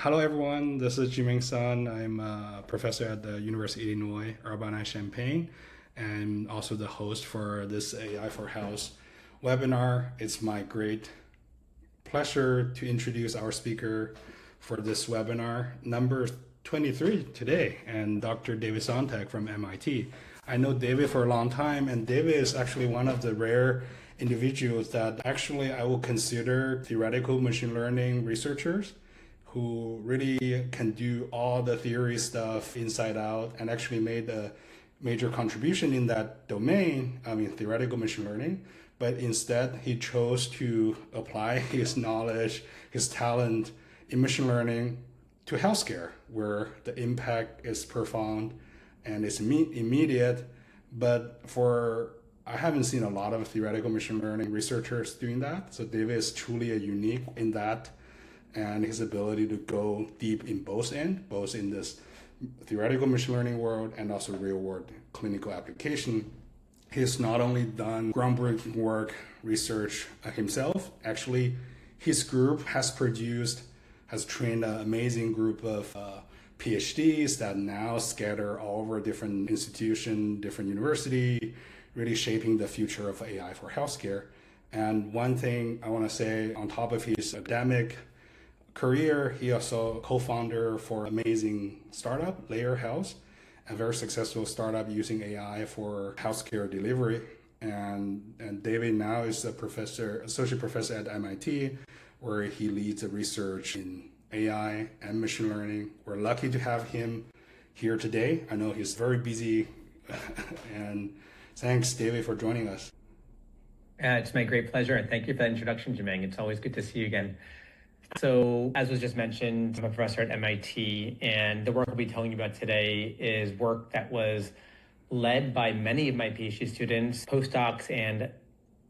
Hello, everyone. This is Jiming Sun. I'm a professor at the University of Illinois, Urbana-Champaign, and also the host for this AI4H webinar. It's my great pleasure to introduce our speaker for this webinar, number 23 today, and Dr. David Sontag from MIT. I know David for a long time, and David is actually one of the rare individuals that actually I will consider theoretical machine learning researchers who really can do all the theory stuff inside out and actually made a major contribution in that domain, theoretical machine learning. But instead, he chose to apply his knowledge, his talent in machine learning to healthcare, where the impact is profound and it's immediate. But I haven't seen a lot of theoretical machine learning researchers doing that. So David is truly a unique in that, and his ability to go deep in both ends, both in this theoretical machine learning world and also real world clinical application. He's not only done groundbreaking work, research himself, actually his group has trained an amazing group of PhDs that now scatter all over different institutions, different university, really shaping the future of AI for healthcare. And one thing I want to say on top of his academic career, he also co-founder for amazing startup, Layer Health, a very successful startup using AI for healthcare delivery. And David now is associate professor at MIT, where he leads the research in AI and machine learning. We're lucky to have him here today. I know he's very busy, and thanks, David, for joining us. It's my great pleasure, and thank you for that introduction, Jimeng. It's always good to see you again. So, as was just mentioned, I'm a professor at MIT, and the work I'll be telling you about today is work that was led by many of my PhD students, postdocs, and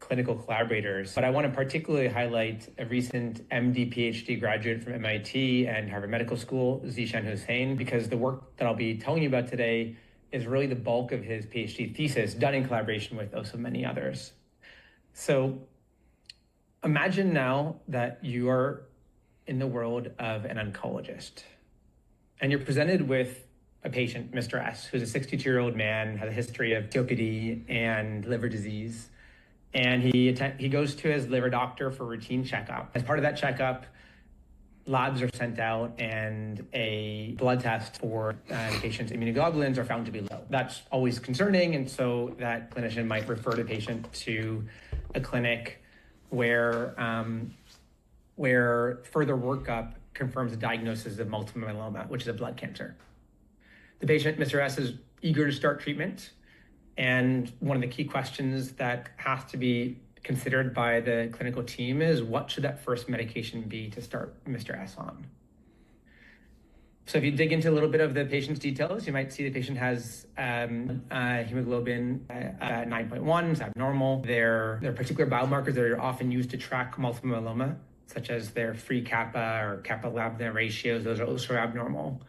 clinical collaborators. But I want to particularly highlight a recent MD PhD graduate from MIT and Harvard Medical School, Zishan Hussain, because the work that I'll be telling you about today is really the bulk of his PhD thesis, done in collaboration with also many others. So imagine now that you are in the world of an oncologist, and you're presented with a patient, Mr. S, who's a 62-year-old man, has a history of COPD and liver disease, and he goes to his liver doctor for routine checkup. As part of that checkup, labs are sent out, and a blood test for the patient's immunoglobulins are found to be low. That's always concerning, and so that clinician might refer the patient to a clinic where further workup confirms a diagnosis of multiple myeloma, which is a blood cancer. The patient, Mr. S, is eager to start treatment, and one of the key questions that has to be considered by the clinical team is, what should that first medication be to start Mr. S on? So if you dig into a little bit of the patient's details, you might see the patient has hemoglobin at 9.1, it's abnormal. There are particular biomarkers that are often used to track multiple myeloma, such as their free kappa or kappa lab ratios. Those are also abnormal.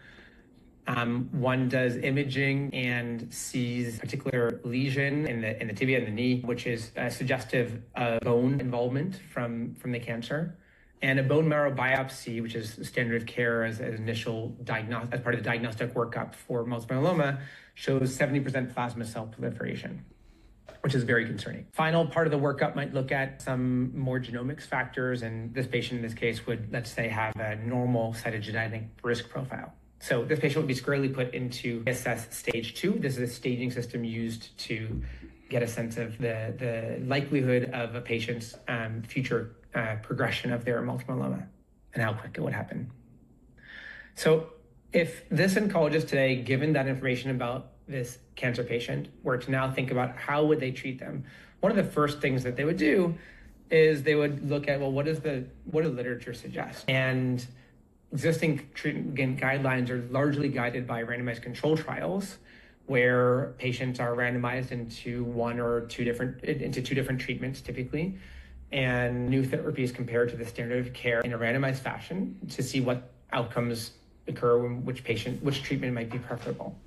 One does imaging and sees a particular lesion in the tibia and the knee, which is suggestive of bone involvement from the cancer. And a bone marrow biopsy, which is standard of care as part of the diagnostic workup for multiple myeloma, shows 70% plasma cell proliferation, which is very concerning. Final part of the workup might look at some more genomics factors, and this patient in this case would, let's say, have a normal cytogenetic risk profile. So this patient would be squarely put into assess stage 2. This is a staging system used to get a sense of the likelihood of a patient's future progression of their multiple myeloma and how quick it would happen. So if this oncologist today, given that information about this cancer patient, were to now think about how would they treat them, one of the first things that they would do is they would look at, well, what does the literature suggest? And existing treatment guidelines are largely guided by randomized control trials, where patients are randomized into two different treatments typically, and new therapies compared to the standard of care in a randomized fashion to see what outcomes occur when which treatment might be preferable.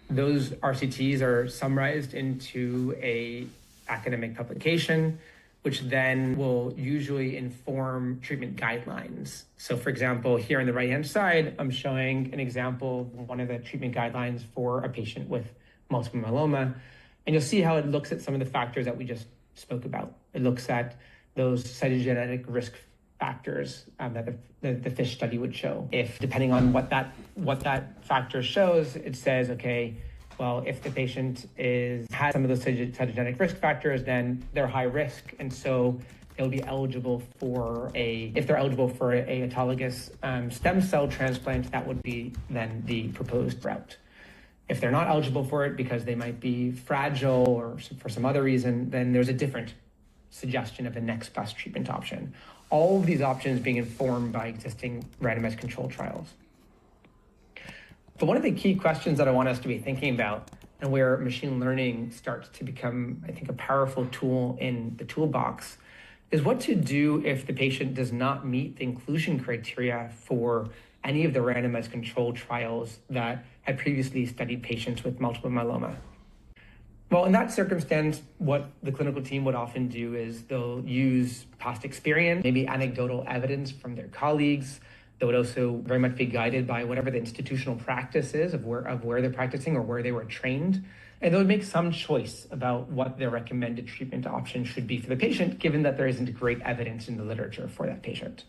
Those RCTs are summarized into a academic publication which then will usually inform treatment guidelines. So for example, here on the right-hand side, I'm showing an example of one of the treatment guidelines for a patient with multiple myeloma. And you'll see how it looks at some of the factors that we just spoke about. It looks at those cytogenetic risk factors that the FISH study would show. If, depending on what that factor shows, it says, okay, well, if the patient has some of those cytogenetic risk factors, then they're high risk, and so they'll be eligible for if they're eligible for a autologous stem cell transplant, that would be then the proposed route. If they're not eligible for it because they might be fragile or for some other reason, then there's a different suggestion of the next best treatment option. All of these options being informed by existing randomized controlled trials. But one of the key questions that I want us to be thinking about, and where machine learning starts to become, I think, a powerful tool in the toolbox, is what to do if the patient does not meet the inclusion criteria for any of the randomized controlled trials that had previously studied patients with multiple myeloma. Well, in that circumstance, what the clinical team would often do is they'll use past experience, maybe anecdotal evidence from their colleagues. They would also very much be guided by whatever the institutional practice is of where they're practicing or where they were trained. And they would make some choice about what their recommended treatment option should be for the patient, given that there isn't great evidence in the literature for that patient.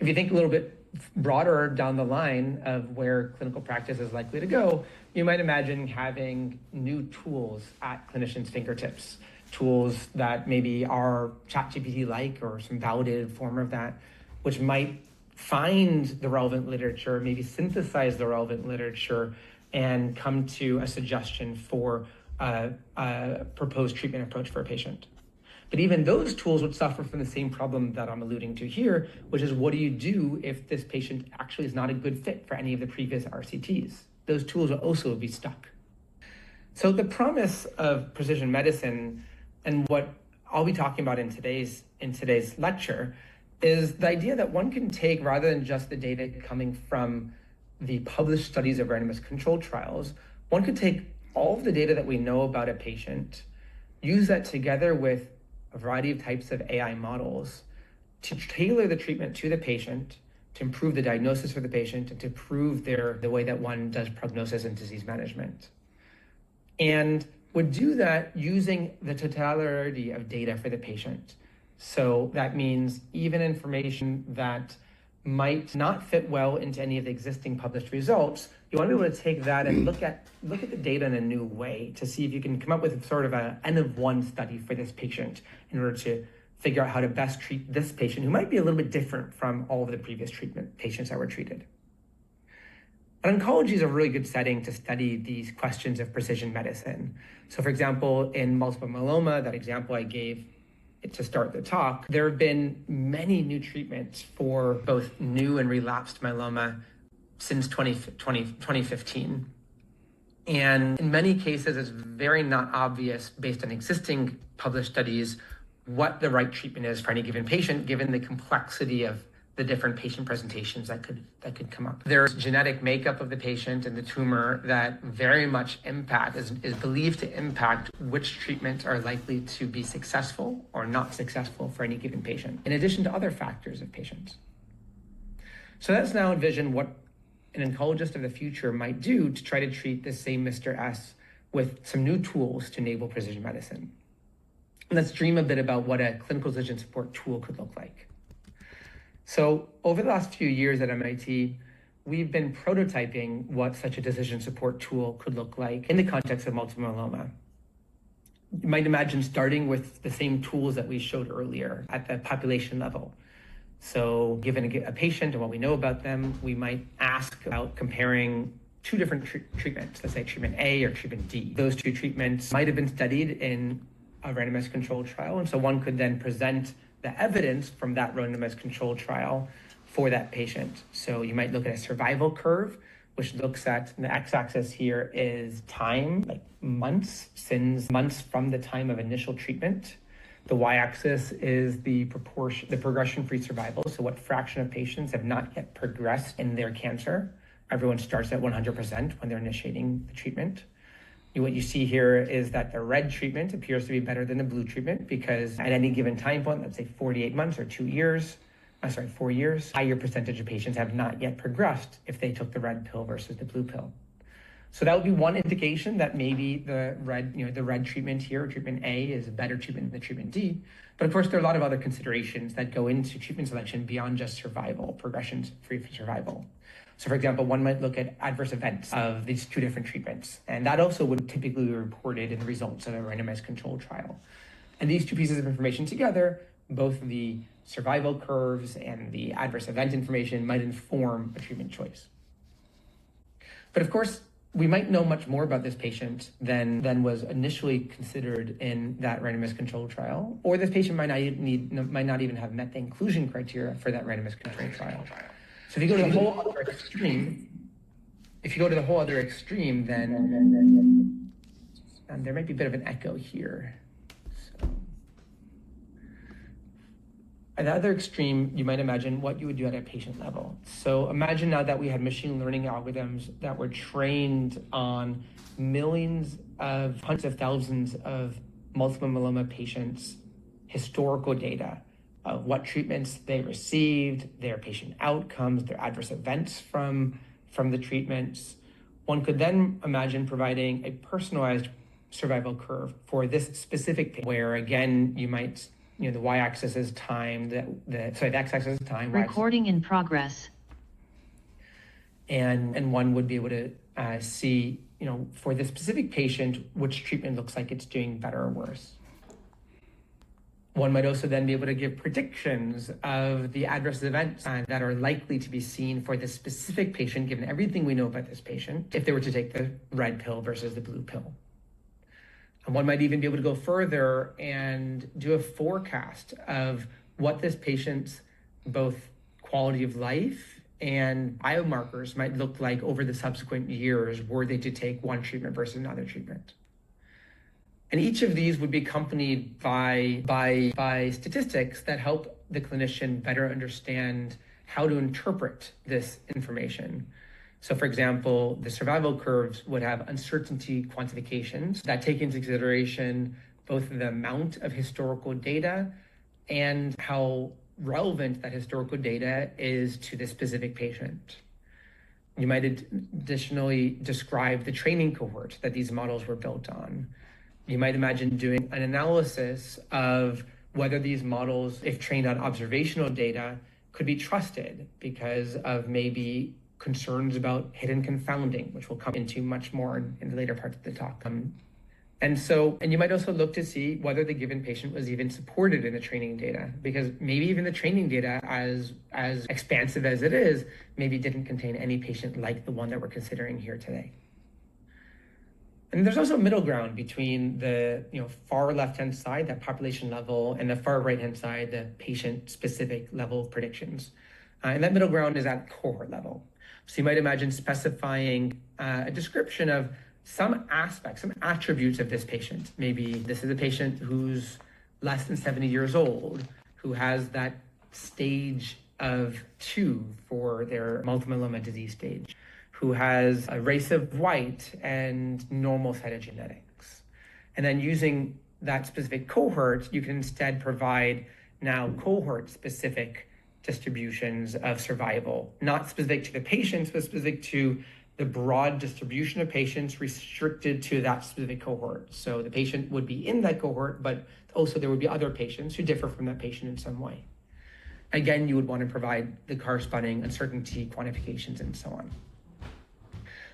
If you think a little bit broader down the line of where clinical practice is likely to go, you might imagine having new tools at clinicians' fingertips, tools that maybe are ChatGPT-like or some validated form of that, which might find the relevant literature, maybe synthesize the relevant literature, and come to a suggestion for a proposed treatment approach for a patient. But even those tools would suffer from the same problem that I'm alluding to here, which is, what do you do if this patient actually is not a good fit for any of the previous RCTs? Those tools will also be stuck. So the promise of precision medicine, and what I'll be talking about in today's lecture, is the idea that one can take, rather than just the data coming from the published studies of randomized controlled trials, one could take all of the data that we know about a patient, use that together with a variety of types of AI models to tailor the treatment to the patient, to improve the diagnosis for the patient, and to improve the way that one does prognosis and disease management. And would do that using the totality of data for the patient. So that means even information that might not fit well into any of the existing published results, you want to be able to take that and look at the data in a new way to see if you can come up with sort of an N of one study for this patient in order to figure out how to best treat this patient, who might be a little bit different from all of the previous treatment patients that were treated. And oncology is a really good setting to study these questions of precision medicine. So for example, in multiple myeloma, that example I gave to start the talk, there have been many new treatments for both new and relapsed myeloma since 2015. And in many cases, it's very not obvious, based on existing published studies, what the right treatment is for any given patient, given the complexity of the different patient presentations that could come up. There's genetic makeup of the patient and the tumor that very much is believed to impact which treatments are likely to be successful or not successful for any given patient, in addition to other factors of patients. So let's now envision what an oncologist of the future might do to try to treat this same Mr. S with some new tools to enable precision medicine. And let's dream a bit about what a clinical decision support tool could look like. So over the last few years at MIT, we've been prototyping what such a decision support tool could look like in the context of multiple myeloma. You might imagine starting with the same tools that we showed earlier at the population level. So given a patient and what we know about them, we might ask about comparing two different treatments, let's say treatment A or treatment D. Those two treatments might have been studied in a randomized controlled trial, and so one could then present the evidence from that randomized controlled trial for that patient. So you might look at a survival curve, which looks at, the x-axis here is time, like months from the time of initial treatment. The y-axis is the progression-free survival, so what fraction of patients have not yet progressed in their cancer. Everyone starts at 100% when they're initiating the treatment. What you see here is that the red treatment appears to be better than the blue treatment because at any given time point, let's say 48 months or 4 years, higher percentage of patients have not yet progressed if they took the red pill versus the blue pill. So that would be one indication that maybe the red treatment here, treatment A, is a better treatment than the treatment D. But of course, there are a lot of other considerations that go into treatment selection beyond just survival, progression-free survival. So for example, one might look at adverse events of these two different treatments, and that also would typically be reported in the results of a randomized controlled trial. And these two pieces of information together, both the survival curves and the adverse event information, might inform a treatment choice. But of course, we might know much more about this patient than was initially considered in that randomized controlled trial, or this patient might not even have met the inclusion criteria for that randomized controlled trial. So if you go to the whole other extreme, then there might be a bit of an echo here. So, at the other extreme, you might imagine what you would do at a patient level. So imagine now that we had machine learning algorithms that were trained on hundreds of thousands of multiple myeloma patients' historical data of what treatments they received, their patient outcomes, their adverse events from the treatments. One could then imagine providing a personalized survival curve for this specific patient, where again, you might, the y-axis is time, the x-axis is time. Recording in progress. And one would be able to see, for this specific patient, which treatment looks like it's doing better or worse. One might also then be able to give predictions of the adverse events that are likely to be seen for this specific patient, given everything we know about this patient, if they were to take the red pill versus the blue pill. And one might even be able to go further and do a forecast of what this patient's both quality of life and biomarkers might look like over the subsequent years were they to take one treatment versus another treatment. And each of these would be accompanied by statistics that help the clinician better understand how to interpret this information. So for example, the survival curves would have uncertainty quantifications that take into consideration both the amount of historical data and how relevant that historical data is to the specific patient. You might additionally describe the training cohort that these models were built on. You might imagine doing an analysis of whether these models, if trained on observational data, could be trusted because of maybe concerns about hidden confounding, which we'll come into much more in the later parts of the talk. And you might also look to see whether the given patient was even supported in the training data, because maybe even the training data, as expansive as it is, maybe didn't contain any patient like the one that we're considering here today. And there's also a middle ground between the far left-hand side, that population level, and the far right-hand side, the patient-specific level of predictions. And that middle ground is at cohort level. So you might imagine specifying a description of some aspects, some attributes of this patient. Maybe this is a patient who's less than 70 years old, who has that stage of 2 for their multiple myeloma disease stage, who has a race of white and normal cytogenetics. And then using that specific cohort, you can instead provide now cohort-specific distributions of survival, not specific to the patients, but specific to the broad distribution of patients restricted to that specific cohort. So the patient would be in that cohort, but also there would be other patients who differ from that patient in some way. Again, you would want to provide the corresponding uncertainty quantifications and so on.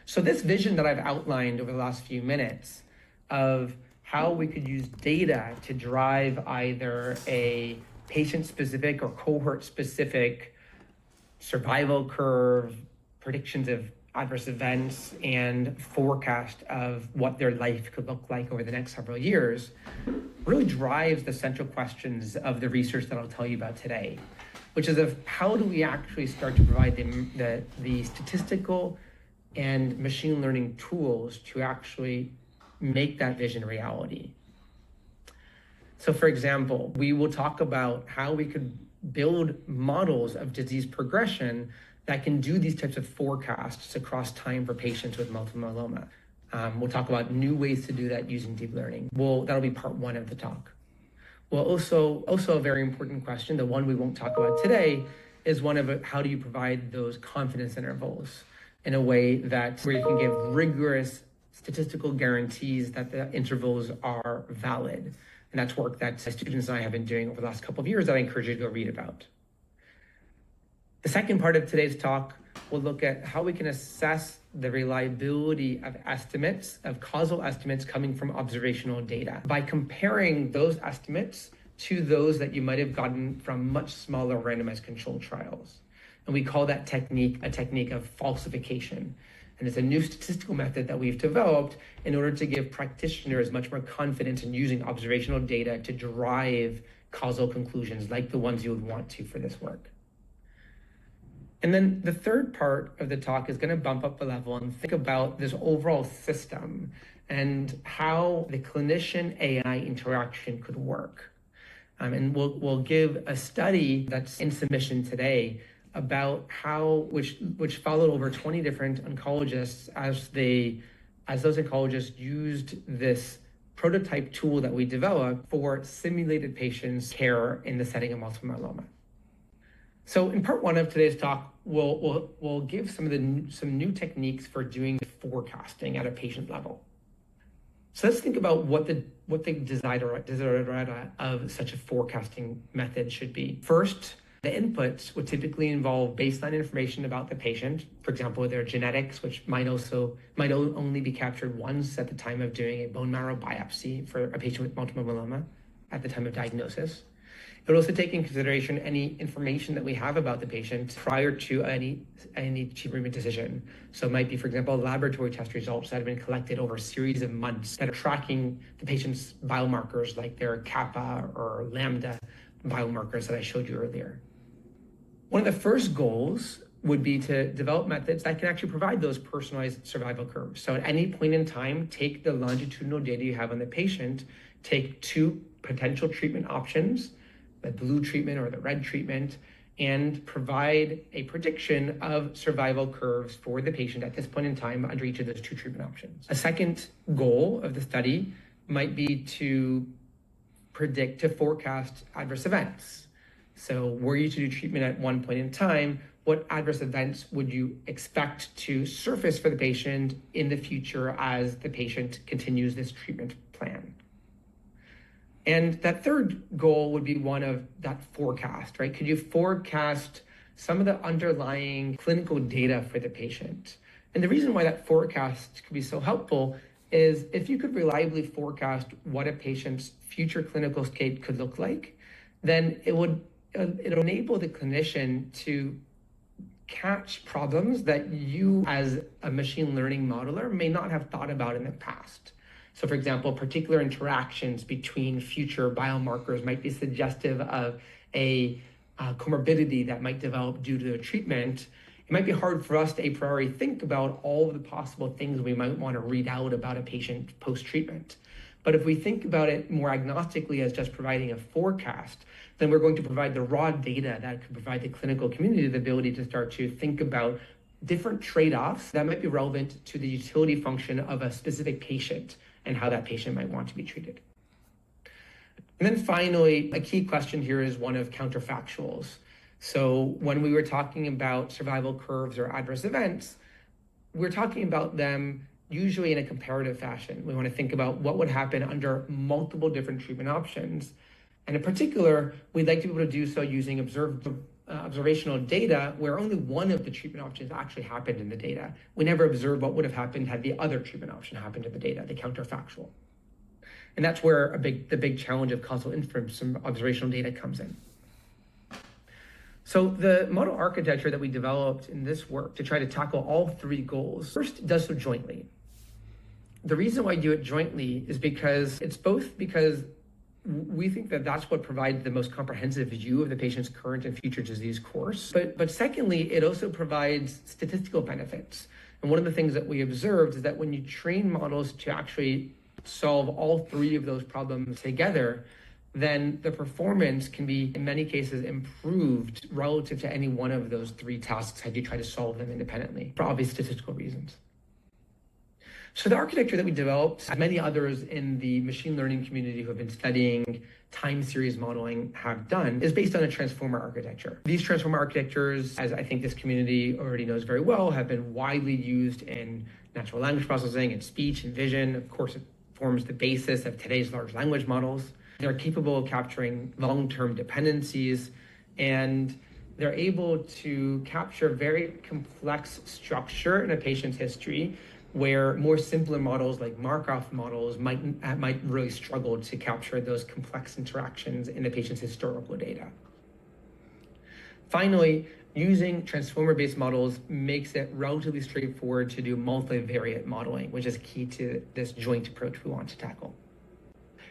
So this vision that I've outlined over the last few minutes of how we could use data to drive either a patient-specific or cohort-specific survival curve, predictions of adverse events, and forecast of what their life could look like over the next several years really drives the central questions of the research that I'll tell you about today, which is of how do we actually start to provide the statistical and machine learning tools to actually make that vision a reality. So for example, we will talk about how we could build models of disease progression that can do these types of forecasts across time for patients with multiple myeloma. We'll talk about new ways to do that using deep learning. That'll be part one of the talk. Well, also a very important question, the one we won't talk about today, is one of how do you provide those confidence intervals in a way that where you can give rigorous statistical guarantees that the intervals are valid. And that's work that students and I have been doing over the last couple of years that I encourage you to go read about. The second part of today's talk will look at how we can assess the reliability of estimates, of causal estimates coming from observational data by comparing those estimates to those that you might have gotten from much smaller randomized controlled trials. And we call that technique a technique of falsification. And it's a new statistical method that we've developed in order to give practitioners much more confidence in using observational data to derive causal conclusions like the ones you would want to for this work. And then the third part of the talk is going to bump up the level and think about this overall system and how the clinician AI interaction could work. And we'll give a study that's in submission today about how, which followed over 20 different oncologists as those oncologists used this prototype tool that we developed for simulated patients' care in the setting of multiple myeloma. So in part one of today's talk, we'll give some new techniques for doing forecasting at a patient level. So let's think about what the desiderata of such a forecasting method should be. First, the inputs would typically involve baseline information about the patient, for example, their genetics, which might only be captured once at the time of doing a bone marrow biopsy for a patient with multiple myeloma at the time of diagnosis. It would also take into consideration any information that we have about the patient prior to any treatment decision. So it might be, for example, laboratory test results that have been collected over a series of months that are tracking the patient's biomarkers like their kappa or lambda biomarkers that I showed you earlier. One of the first goals would be to develop methods that can actually provide those personalized survival curves. So at any point in time, take the longitudinal data you have on the patient, take two potential treatment options, the blue treatment or the red treatment, and provide a prediction of survival curves for the patient at this point in time under each of those two treatment options. A second goal of the study might be to forecast adverse events. So were you to do treatment at one point in time, what adverse events would you expect to surface for the patient in the future as the patient continues this treatment plan? And that third goal would be one of that forecast, right? Could you forecast some of the underlying clinical data for the patient? And the reason why that forecast could be so helpful is if you could reliably forecast what a patient's future clinical state could look like, then it'll enable the clinician to catch problems that you as a machine learning modeler may not have thought about in the past. So for example, particular interactions between future biomarkers might be suggestive of a comorbidity that might develop due to a treatment. It might be hard for us to a priori think about all of the possible things we might want to read out about a patient post-treatment. But if we think about it more agnostically as just providing a forecast, then we're going to provide the raw data that could provide the clinical community the ability to start to think about different trade-offs that might be relevant to the utility function of a specific patient and how that patient might want to be treated. And then finally, a key question here is one of counterfactuals. So when we were talking about survival curves or adverse events, we're talking about them usually in a comparative fashion. We want to think about what would happen under multiple different treatment options. And in particular, we'd like to be able to do so using observational data where only one of the treatment options actually happened in the data. We never observed what would have happened had the other treatment option happened in the data, the counterfactual. And that's where the big challenge of causal inference from observational data comes in. So the model architecture that we developed in this work to try to tackle all three goals, first it does so jointly. The reason why I do it jointly is because we think that that's what provides the most comprehensive view of the patient's current and future disease course. But secondly, it also provides statistical benefits. And one of the things that we observed is that when you train models to actually solve all three of those problems together, then the performance can be, in many cases, improved relative to any one of those three tasks had you try to solve them independently for obvious statistical reasons. So the architecture that we developed, as many others in the machine learning community who have been studying time series modeling have done, is based on a transformer architecture. These transformer architectures, as I think this community already knows very well, have been widely used in natural language processing and speech and vision. Of course, it forms the basis of today's large language models. They're capable of capturing long-term dependencies, and they're able to capture very complex structure in a patient's history where more simpler models like Markov models might really struggle to capture those complex interactions in the patient's historical data. Finally, using transformer-based models makes it relatively straightforward to do multivariate modeling, which is key to this joint approach we want to tackle.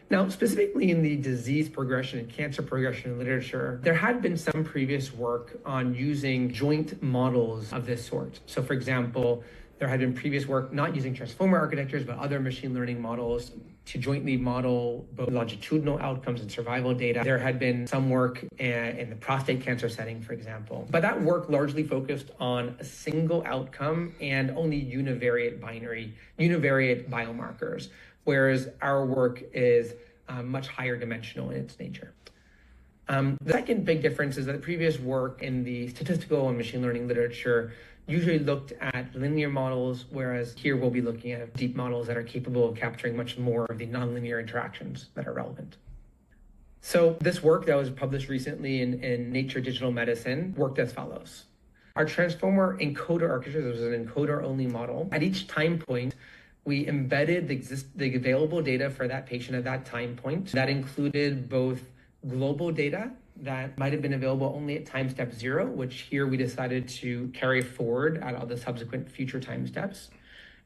Now, specifically in the disease progression and cancer progression literature, there had been some previous work on using joint models of this sort. So for example, there had been previous work not using transformer architectures, but other machine learning models to jointly model both longitudinal outcomes and survival data. There had been some work in the prostate cancer setting, for example. But that work largely focused on a single outcome and only univariate biomarkers, whereas our work is much higher dimensional in its nature. The second big difference is that the previous work in the statistical and machine learning literature usually looked at linear models, whereas here we'll be looking at deep models that are capable of capturing much more of the nonlinear interactions that are relevant. So this work that was published recently in Nature Digital Medicine worked as follows. Our transformer encoder architecture, this was an encoder-only model. At each time point, we embedded the available data for that patient at that time point. That included both global data that might have been available only at time step 0, which here we decided to carry forward at all the subsequent future time steps.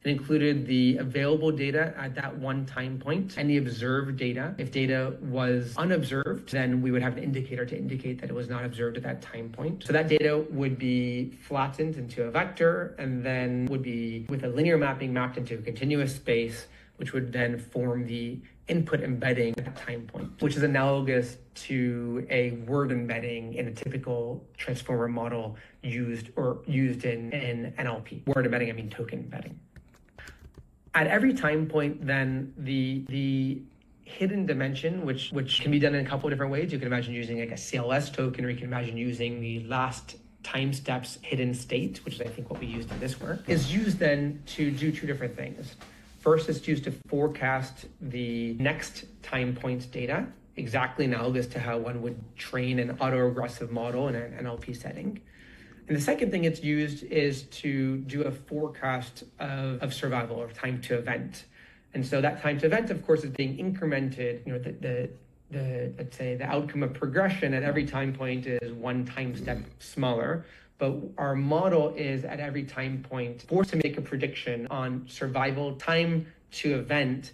It included the available data at that one time point and the observed data. If data was unobserved, then we would have an indicator to indicate that it was not observed at that time point. So that data would be flattened into a vector and then would be with a linear mapping mapped into a continuous space, which would then form the input embedding at that time point, which is analogous to a word embedding in a typical transformer model used in NLP. Word embedding, I mean token embedding. At every time point, then the hidden dimension, which can be done in a couple of different ways. You can imagine using like a CLS token, or you can imagine using the last time steps hidden state, which is I think what we used in this work, is used then to do two different things. First, it's used to forecast the next time point's data, exactly analogous to how one would train an autoregressive model in an NLP setting. And the second thing it's used is to do a forecast of survival or time to event. And so that time to event, of course, is being incremented. You know, let's say the outcome of progression at every time point is one time step smaller. But our model is at every time point forced to make a prediction on survival time to event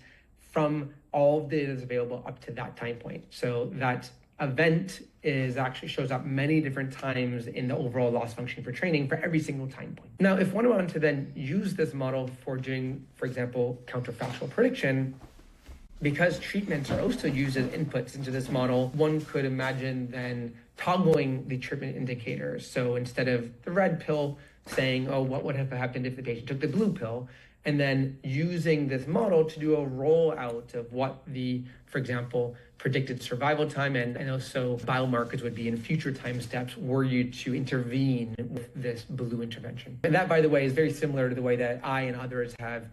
from all of the data that's available up to that time point. So that event actually shows up many different times in the overall loss function for training for every single time point. Now, if one wanted to then use this model for doing, for example, counterfactual prediction, because treatments are also used as inputs into this model, one could imagine then toggling the treatment indicators. So instead of the red pill saying, oh, what would have happened if the patient took the blue pill? And then using this model to do a rollout of what the, for example, predicted survival time and also biomarkers would be in future time steps were you to intervene with this blue intervention. And that, by the way, is very similar to the way that I and others have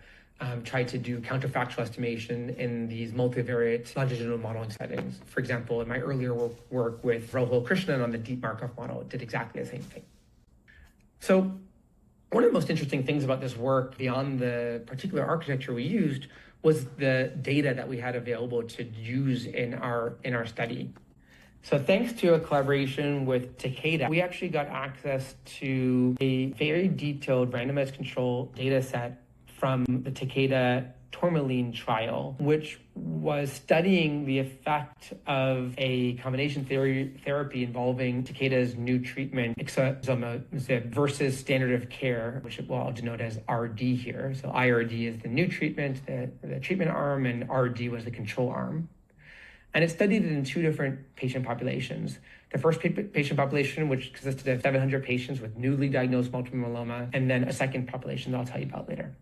tried to do counterfactual estimation in these multivariate longitudinal modeling settings. For example, in my earlier work with Rohil Krishnan on the deep Markov model, it did exactly the same thing. So one of the most interesting things about this work, beyond the particular architecture we used, was the data that we had available to use in our study. So thanks to a collaboration with Takeda, we actually got access to a very detailed randomized control data set from the Takeda tourmaline trial, which was studying the effect of a combination therapy involving Takeda's new treatment, ixazomib, versus standard of care, which I'll denote as RD here. So IRD is the new treatment, the treatment arm, and RD was the control arm. And it studied it in two different patient populations. The first patient population, which consisted of 700 patients with newly diagnosed multiple myeloma, and then a second population that I'll tell you about later.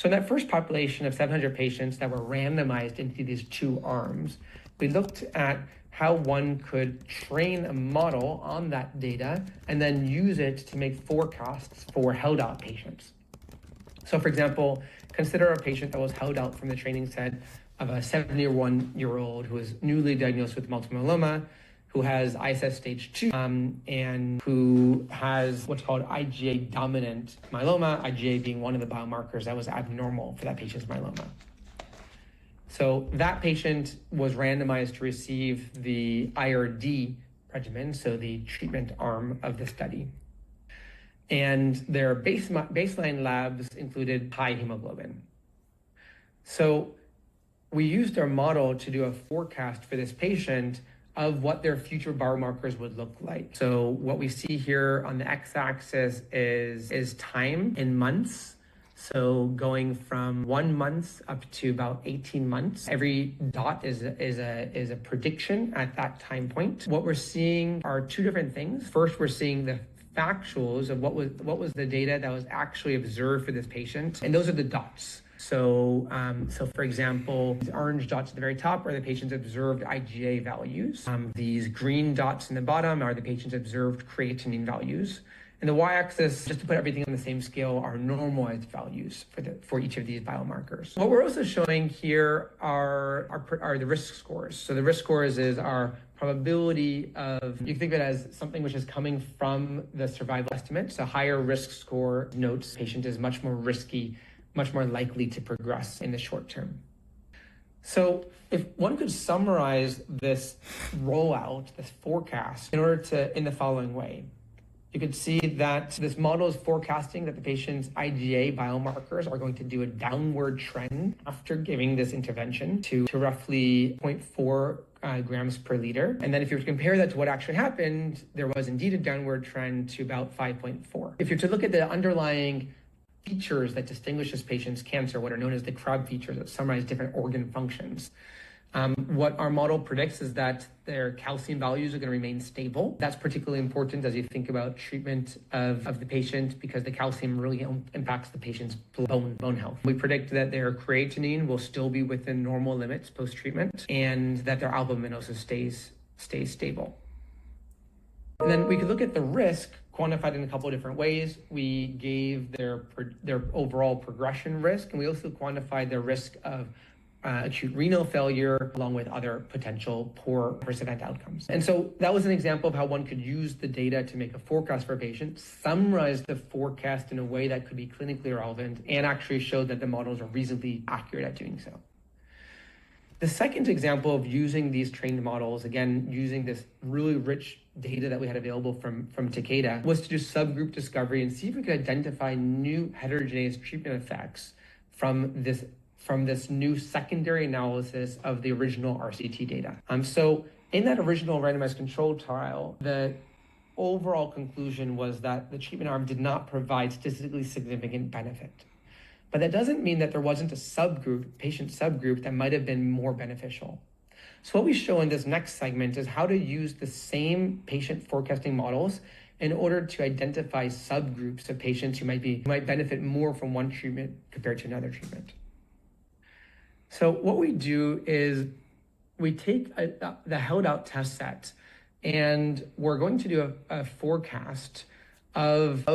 So in that first population of 700 patients that were randomized into these two arms, we looked at how one could train a model on that data and then use it to make forecasts for held out patients. So for example, consider a patient that was held out from the training set of a 71-year-old who was newly diagnosed with multiple myeloma, who has ISS stage 2, and who has what's called IgA dominant myeloma, IgA being one of the biomarkers that was abnormal for that patient's myeloma. So that patient was randomized to receive the IRD regimen, so the treatment arm of the study. And their baseline labs included high hemoglobin. So we used our model to do a forecast for this patient of what their future biomarkers would look like. So what we see here on the x-axis is time in months. So going from 1 month up to about 18 months. Every dot is a prediction at that time point. What we're seeing are two different things. First, we're seeing the factuals of what was the data that was actually observed for this patient, and those are the dots. So for example, the orange dots at the very top are the patient's observed IgA values. These green dots in the bottom are the patient's observed creatinine values. And the y-axis, just to put everything on the same scale, are normalized values for each of these biomarkers. What we're also showing here are the risk scores. So the risk scores is our probability of, you can think of it as something which is coming from the survival estimate. So higher risk score notes patient is much more risky, much more likely to progress in the short term. So if one could summarize this rollout, this forecast, in the following way, you could see that this model is forecasting that the patient's IgA biomarkers are going to do a downward trend after giving this intervention to roughly 0.4 grams per liter. And then if you were to compare that to what actually happened, there was indeed a downward trend to about 5.4. If you're to look at the underlying features that distinguish this patient's cancer, what are known as the CRAB features that summarize different organ functions, what our model predicts is that their calcium values are going to remain stable. That's particularly important as you think about treatment of the patient, because the calcium really impacts the patient's bone health. We predict that their creatinine will still be within normal limits post-treatment, and that their albuminosis stays stable. And then we could look at the risk quantified in a couple of different ways. We gave their overall progression risk, and we also quantified their risk of acute renal failure, along with other potential poor adverse event outcomes. And so that was an example of how one could use the data to make a forecast for a patient, summarize the forecast in a way that could be clinically relevant, and actually show that the models are reasonably accurate at doing so. The second example of using these trained models, again, using this really rich data that we had available from Takeda, was to do subgroup discovery and see if we could identify new heterogeneous treatment effects from this new secondary analysis of the original RCT data. So in that original randomized control trial, the overall conclusion was that the treatment arm did not provide statistically significant benefit. But that doesn't mean that there wasn't a patient subgroup that might have been more beneficial. So what we show in this next segment is how to use the same patient forecasting models in order to identify subgroups of patients who might benefit more from one treatment compared to another treatment. So what we do is we take the held out test set, and we're going to do a forecast of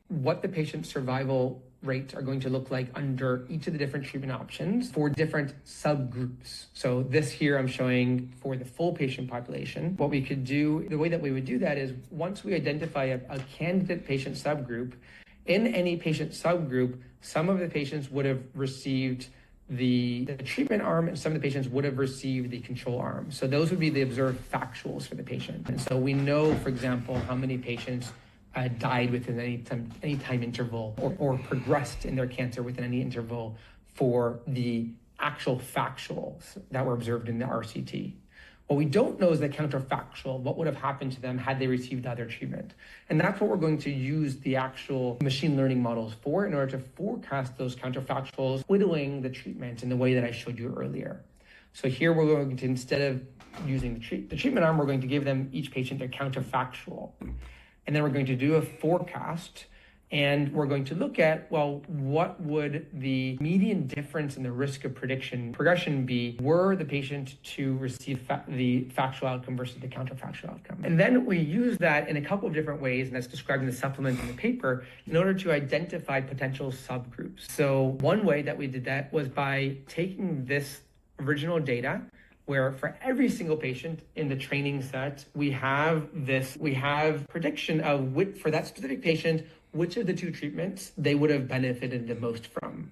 what the patient's survival rates are going to look like under each of the different treatment options for different subgroups. So this here I'm showing for the full patient population. What we could do, the way that we would do that is once we identify a candidate patient subgroup, in any patient subgroup, some of the patients would have received the treatment arm, and some of the patients would have received the control arm. So those would be the observed factuals for the patient. And so we know, for example, how many patients died within any time interval or progressed in their cancer within any interval for the actual factuals that were observed in the RCT. What we don't know is the counterfactual, what would have happened to them had they received other treatment. And that's what we're going to use the actual machine learning models for in order to forecast those counterfactuals, whittling the treatment in the way that I showed you earlier. So here we're going to, instead of using the treatment arm, we're going to give them each patient their counterfactual. And then we're going to do a forecast And we're going to look at, well, what would the median difference in the risk of progression be were the patient to receive the factual outcome versus the counterfactual outcome? And then we use that in a couple of different ways, and that's described in the supplement in the paper, in order to identify potential subgroups. So one way that we did that was by taking this original data, where for every single patient in the training set, we have prediction of which, for that specific patient, which of the two treatments they would have benefited the most from.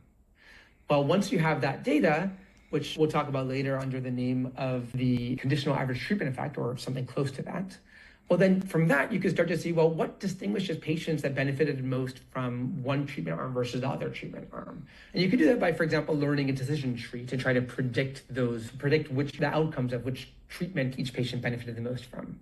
Well, once you have that data, which we'll talk about later under the name of the conditional average treatment effect or something close to that, well, then from that, you can start to see, well, what distinguishes patients that benefited most from one treatment arm versus the other treatment arm? And you can do that by, for example, learning a decision tree to try to predict the outcomes of which treatment each patient benefited the most from.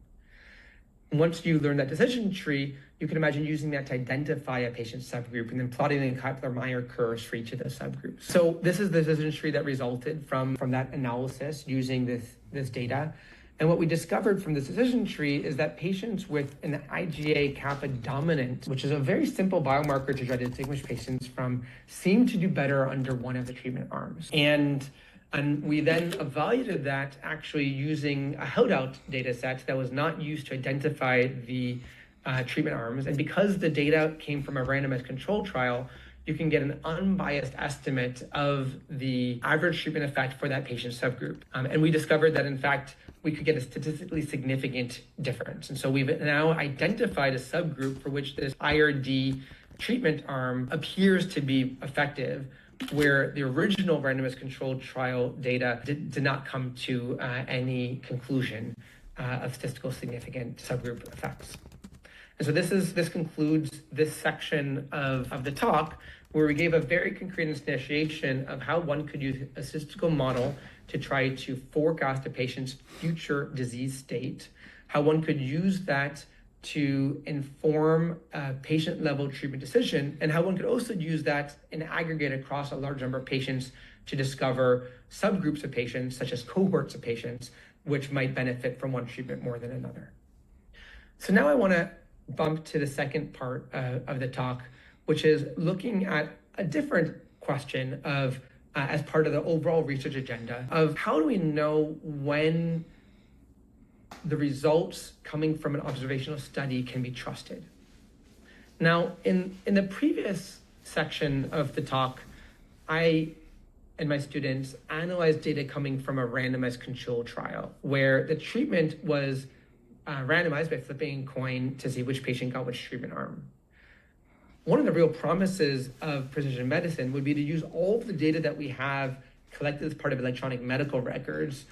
Once you learn that decision tree, you can imagine using that to identify a patient subgroup and then plotting the Kaplan-Meier curves for each of those subgroups. So this is the decision tree that resulted from that analysis using this data. And what we discovered from this decision tree is that patients with an IgA kappa dominant, which is a very simple biomarker to try to distinguish patients from, seem to do better under one of the treatment arms. And we then evaluated that actually using a held-out data set that was not used to identify the treatment arms. And because the data came from a randomized control trial, you can get an unbiased estimate of the average treatment effect for that patient subgroup. And we discovered that, in fact, we could get a statistically significant difference. And so we've now identified a subgroup for which this IRD treatment arm appears to be effective, where the original randomized controlled trial data did not come to any conclusion of statistical significant subgroup effects. And so this concludes this section of the talk, where we gave a very concrete instantiation of how one could use a statistical model to try to forecast a patient's future disease state, how one could use that to inform a patient-level treatment decision, and how one could also use that in aggregate across a large number of patients to discover subgroups of patients, such as cohorts of patients, which might benefit from one treatment more than another. So now I want to bump to the second part of the talk, which is looking at a different question of, as part of the overall research agenda, of how do we know when the results coming from an observational study can be trusted. Now, in the previous section of the talk, I and my students analyzed data coming from a randomized control trial, where the treatment was randomized by flipping a coin to see which patient got which treatment arm. One of the real promises of precision medicine would be to use all of the data that we have collected as part of electronic medical records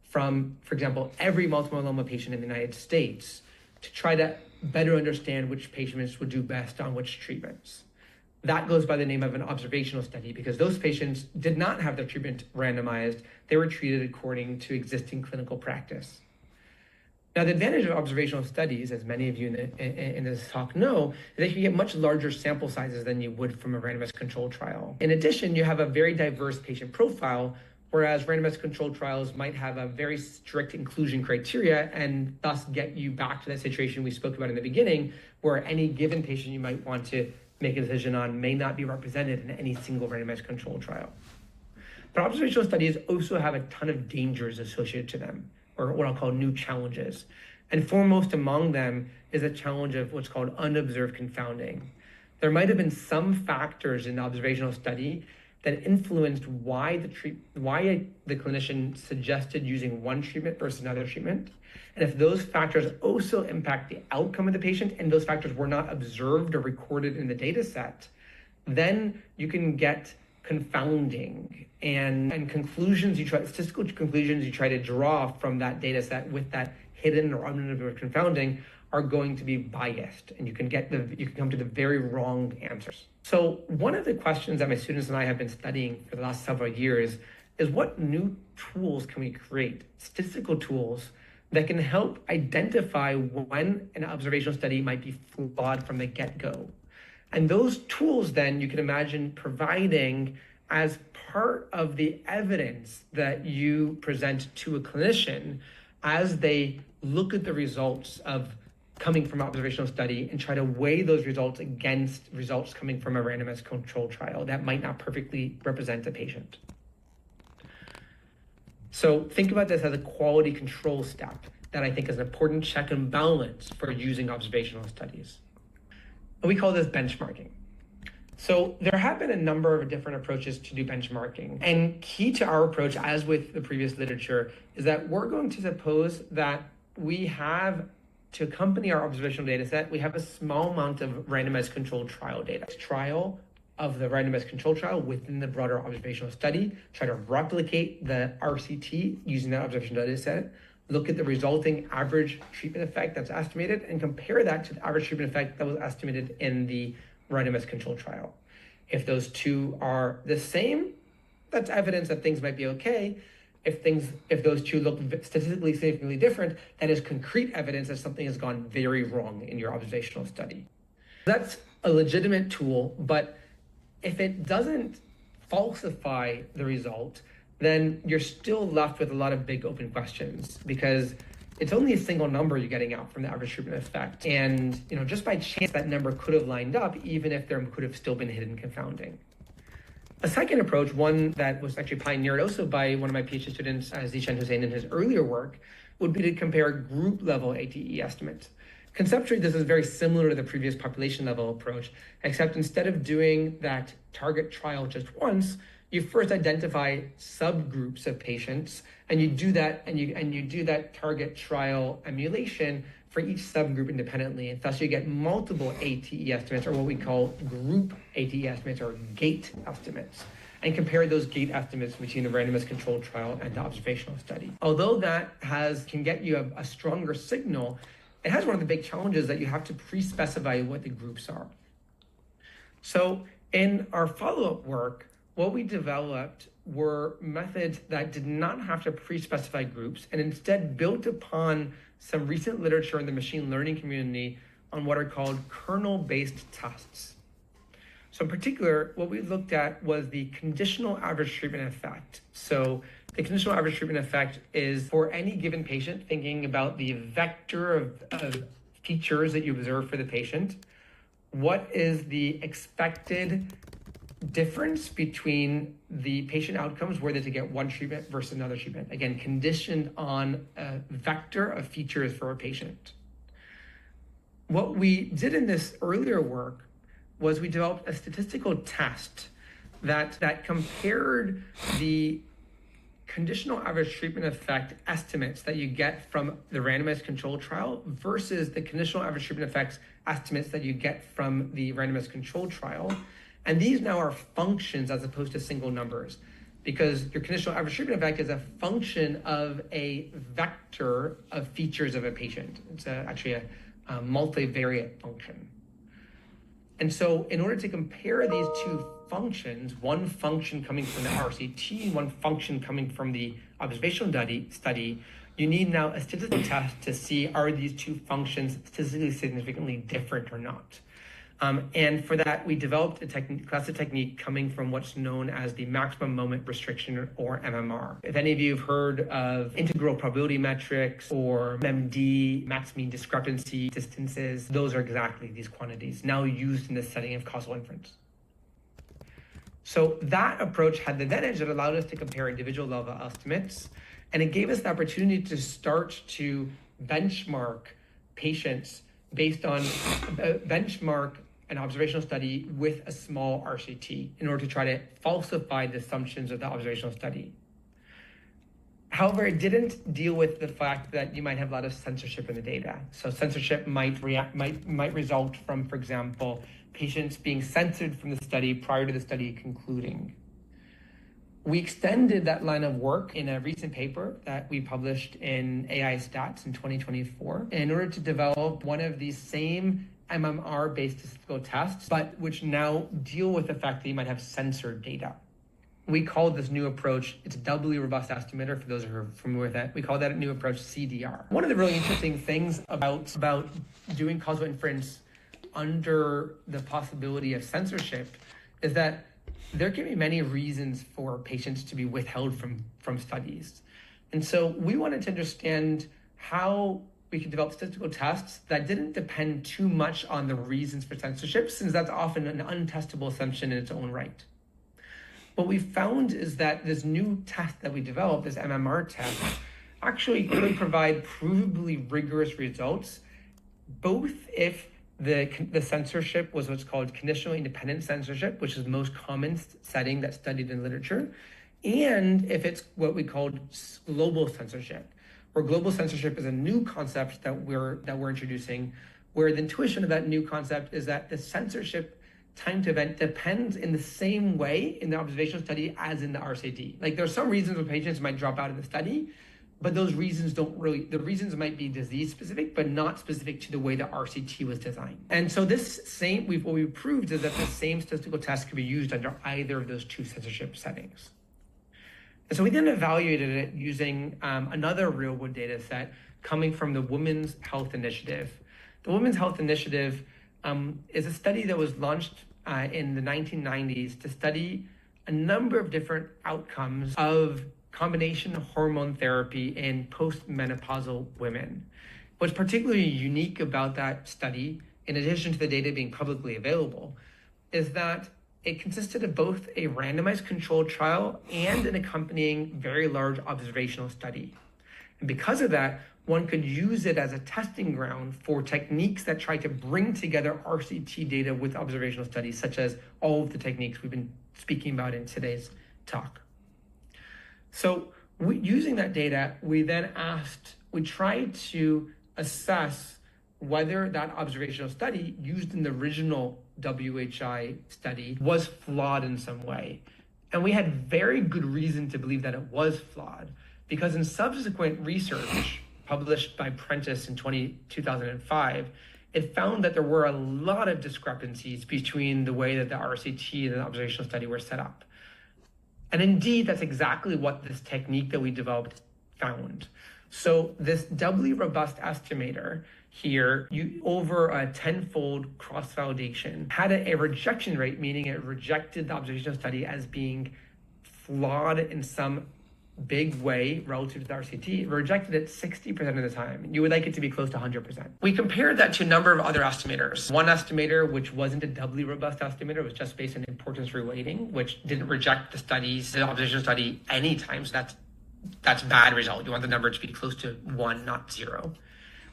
from, for example, every multiple myeloma patient in the United States to try to better understand which patients would do best on which treatments. That goes by the name of an observational study, because those patients did not have their treatment randomized. They were treated according to existing clinical practice. Now, the advantage of observational studies, as many of you in this talk know, is that you get much larger sample sizes than you would from a randomized control trial. In addition, you have a very diverse patient profile, whereas randomized control trials might have a very strict inclusion criteria and thus get you back to that situation we spoke about in the beginning, where any given patient you might want to make a decision on may not be represented in any single randomized control trial. But observational studies also have a ton of dangers associated to them, or what I'll call new challenges. And foremost among them is a challenge of what's called unobserved confounding. There might have been some factors in the observational study that influenced why the clinician suggested using one treatment versus another treatment. And if those factors also impact the outcome of the patient and those factors were not observed or recorded in the data set, then you can get confounding and statistical conclusions you try to draw from that data set with that hidden or unobserved confounding are going to be biased, and you can come to the very wrong answers. So one of the questions that my students and I have been studying for the last several years is what new tools can we create, statistical tools that can help identify when an observational study might be flawed from the get-go. And those tools then you can imagine providing as part of the evidence that you present to a clinician as they look at the results of coming from an observational study and try to weigh those results against results coming from a randomized controlled trial that might not perfectly represent a patient. So think about this as a quality control step that I think is an important check and balance for using observational studies. And we call this benchmarking. So there have been a number of different approaches to do benchmarking. And key to our approach, as with the previous literature, is that we're going to suppose that we have, to accompany our observational data set, we have a small amount of randomized controlled trial data. Trial of the randomized control trial within the broader observational study, try to replicate the RCT using that observational data set, look at the resulting average treatment effect that's estimated, and compare that to the average treatment effect that was estimated in the randomized control trial. If those two are the same, that's evidence that things might be okay. If those two look statistically significantly different, that is concrete evidence that something has gone very wrong in your observational study. That's a legitimate tool, but if it doesn't falsify the result, then you're still left with a lot of big open questions, because it's only a single number you're getting out from the average treatment effect. And just by chance, that number could have lined up, even if there could have still been hidden confounding. A second approach, one that was actually pioneered also by one of my PhD students, Zishan Hussain, in his earlier work, would be to compare group level ATE estimates. Conceptually, this is very similar to the previous population level approach, except instead of doing that target trial just once, you first identify subgroups of patients, and you do that, and you do that target trial emulation for each subgroup independently. And thus you get multiple ATE estimates, or what we call group ATE estimates, or gate estimates, and compare those gate estimates between the randomized controlled trial and the observational study. Although that can get you a stronger signal, it has one of the big challenges that you have to pre-specify what the groups are. So in our follow-up work, what we developed were methods that did not have to pre-specify groups, and instead built upon some recent literature in the machine learning community on what are called kernel-based tests. So in particular, what we looked at was the conditional average treatment effect. So the conditional average treatment effect is for any given patient, thinking about the vector of features that you observe for the patient. What is the expected difference between the patient outcomes were they to get one treatment versus another treatment? Again, conditioned on a vector of features for a patient. What we did in this earlier work was we developed a statistical test that compared the conditional average treatment effect estimates that you get from the randomized controlled trial versus the conditional average treatment effects estimates that you get from the randomized controlled trial. And these now are functions as opposed to single numbers, because your conditional average treatment effect is a function of a vector of features of a patient. It's actually a multivariate function. And so in order to compare these two functions, one function coming from the RCT, one function coming from the observational study, you need now a statistical test to see, are these two functions statistically significantly different or not? And for that, we developed a class of technique coming from what's known as the maximum moment restriction, or MMR. If any of you have heard of integral probability metrics or MMD, max mean discrepancy distances, those are exactly these quantities now used in the setting of causal inference. So that approach had the advantage that allowed us to compare individual level estimates, and it gave us the opportunity to start to benchmark patients based on benchmark an observational study with a small RCT in order to try to falsify the assumptions of the observational study. However, it didn't deal with the fact that you might have a lot of censorship in the data. So censorship might result from, for example, patients being censored from the study prior to the study concluding. We extended that line of work in a recent paper that we published in AI Stats in 2024 in order to develop one of these same MMR-based statistical tests, but which now deal with the fact that you might have censored data. We call this new approach, it's a doubly robust estimator for those who are familiar with it. We call that a new approach CDR. One of the really interesting things about doing causal inference under the possibility of censorship is that there can be many reasons for patients to be withheld from studies. And so we wanted to understand how we could develop statistical tests that didn't depend too much on the reasons for censorship, since that's often an untestable assumption in its own right. What we found is that this new test that we developed, this MMR test, actually could provide provably rigorous results, both if the censorship was what's called conditional independent censorship, which is the most common setting that's studied in literature, and if it's what we called global censorship, where global censorship is a new concept that we're introducing, where the intuition of that new concept is that the censorship time to event depends in the same way in the observational study as in the RCT. Like, there are some reasons where patients might drop out of the study, but those reasons the reasons might be disease specific, but not specific to the way the RCT was designed. And so what we've proved is that the same statistical test can be used under either of those two censorship settings. And so we then evaluated it using another real world data set coming from the Women's Health Initiative. The Women's Health Initiative is a study that was launched in the 1990s to study a number of different outcomes of combination hormone therapy in postmenopausal women. What's particularly unique about that study, in addition to the data being publicly available, is that it consisted of both a randomized controlled trial and an accompanying very large observational study. And because of that, one could use it as a testing ground for techniques that try to bring together RCT data with observational studies, such as all of the techniques we've been speaking about in today's talk. So using that data, we tried to assess whether that observational study used in the original WHI study was flawed in some way. And we had very good reason to believe that it was flawed, because in subsequent research published by Prentice in 2005, it found that there were a lot of discrepancies between the way that the RCT and the observational study were set up. And indeed, that's exactly what this technique that we developed found. So this doubly robust estimator here, over a 10-fold cross-validation, had a rejection rate, meaning it rejected the observational study as being flawed in some big way relative to the RCT. It rejected it 60% of the time. You would like it to be close to 100%. We compared that to a number of other estimators. One estimator, which wasn't a doubly robust estimator, was just based on importance reweighting, which didn't reject the observational study anytime. So that's bad result. You want the number to be close to 1, not 0.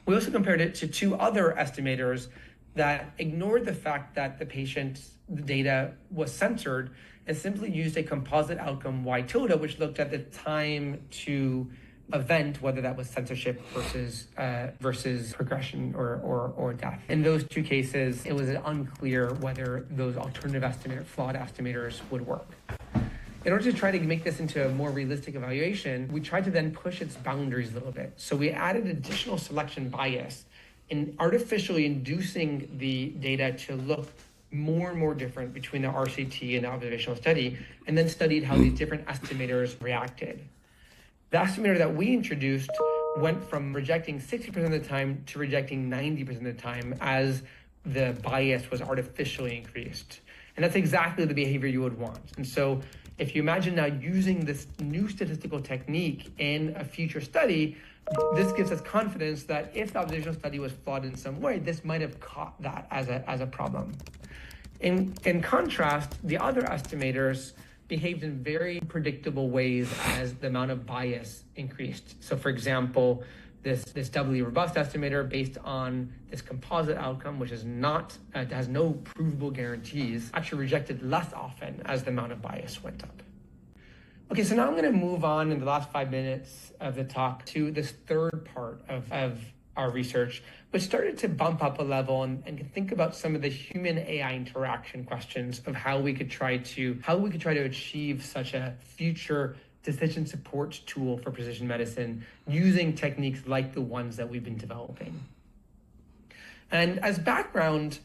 We also compared it to two other estimators that ignored the fact that the patient's data was censored and simply used a composite outcome Y tilde, which looked at the time to event, whether that was censorship versus progression or death. In those two cases, it was unclear whether those alternative flawed estimators would work. In order to try to make this into a more realistic evaluation, we tried to then push its boundaries a little bit. So we added additional selection bias in artificially inducing the data to look more and more different between the RCT and the observational study, and then studied how these different estimators reacted. The estimator that we introduced went from rejecting 60% of the time to rejecting 90% of the time as the bias was artificially increased. And that's exactly the behavior you would want. And so if you imagine now using this new statistical technique in a future study, this gives us confidence that if the observational study was flawed in some way, this might have caught that as a problem. In contrast, the other estimators behaved in very predictable ways as the amount of bias increased. So for example, this doubly robust estimator, based on this composite outcome, which is has no provable guarantees, actually rejected less often as the amount of bias went up. Okay, so now I'm going to move on in the last 5 minutes of the talk to this third part of our research, which started to bump up a level and think about some of the human AI interaction questions of how we could try to achieve such a future decision support tool for precision medicine using techniques like the ones that we've been developing. And as background,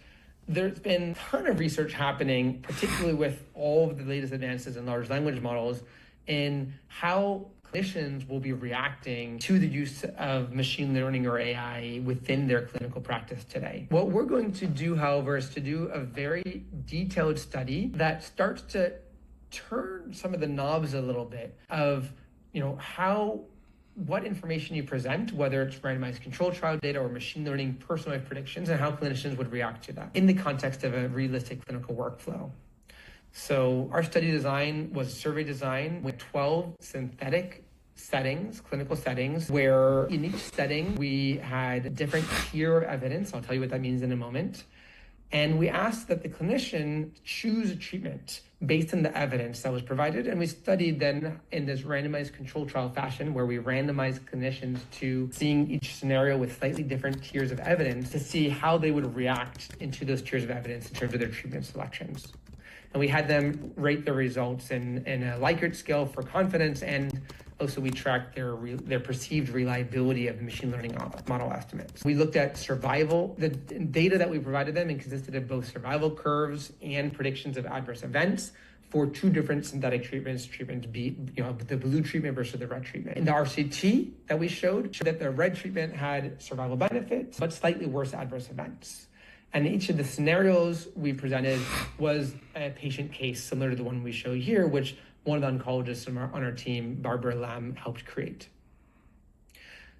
there's been a ton of research happening, particularly with all of the latest advances in large language models, in how clinicians will be reacting to the use of machine learning or AI within their clinical practice today. What we're going to do, however, is to do a very detailed study that starts to turn some of the knobs a little bit of, how what information you present, whether it's randomized control trial data or machine learning personalized predictions, and how clinicians would react to that in the context of a realistic clinical workflow. So our study design was a survey design with 12 synthetic settings, clinical settings, where in each setting we had a different tier of evidence. I'll tell you what that means in a moment. And we asked that the clinician choose a treatment based on the evidence that was provided. And we studied then in this randomized control trial fashion where we randomized clinicians to seeing each scenario with slightly different tiers of evidence to see how they would react into those tiers of evidence in terms of their treatment selections. And we had them rate their results in a Likert scale for confidence, and also we tracked their perceived reliability of the machine learning model estimates. We looked at survival. The data that we provided them consisted of both survival curves and predictions of adverse events for two different synthetic treatments, treatment B, the blue treatment versus the red treatment. In the RCT that we showed that the red treatment had survival benefits, but slightly worse adverse events. And each of the scenarios we presented was a patient case similar to the one we show here, which one of the oncologists on our team, Barbara Lam, helped create.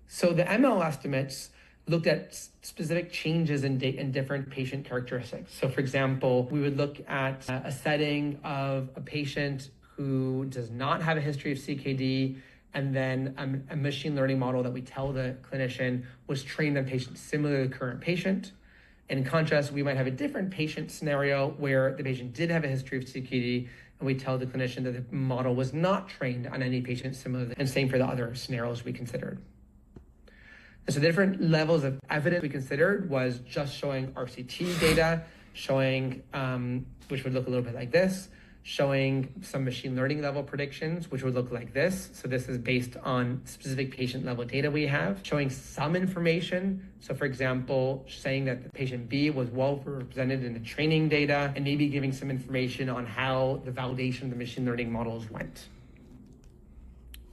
So the ML estimates looked at specific changes in different patient characteristics. So for example, we would look at a setting of a patient who does not have a history of CKD, and then a machine learning model that we tell the clinician was trained on patients similar to the current patient. In contrast, we might have a different patient scenario where the patient did have a history of CKD, and we tell the clinician that the model was not trained on any patient similar, and same for the other scenarios we considered. And so the different levels of evidence we considered was just showing RCT data, showing, which would look a little bit like this, showing some machine learning level predictions, which would look like this. So this is based on specific patient level data we have, showing some information. So for example, saying that the patient B was well represented in the training data, and maybe giving some information on how the validation of the machine learning models went.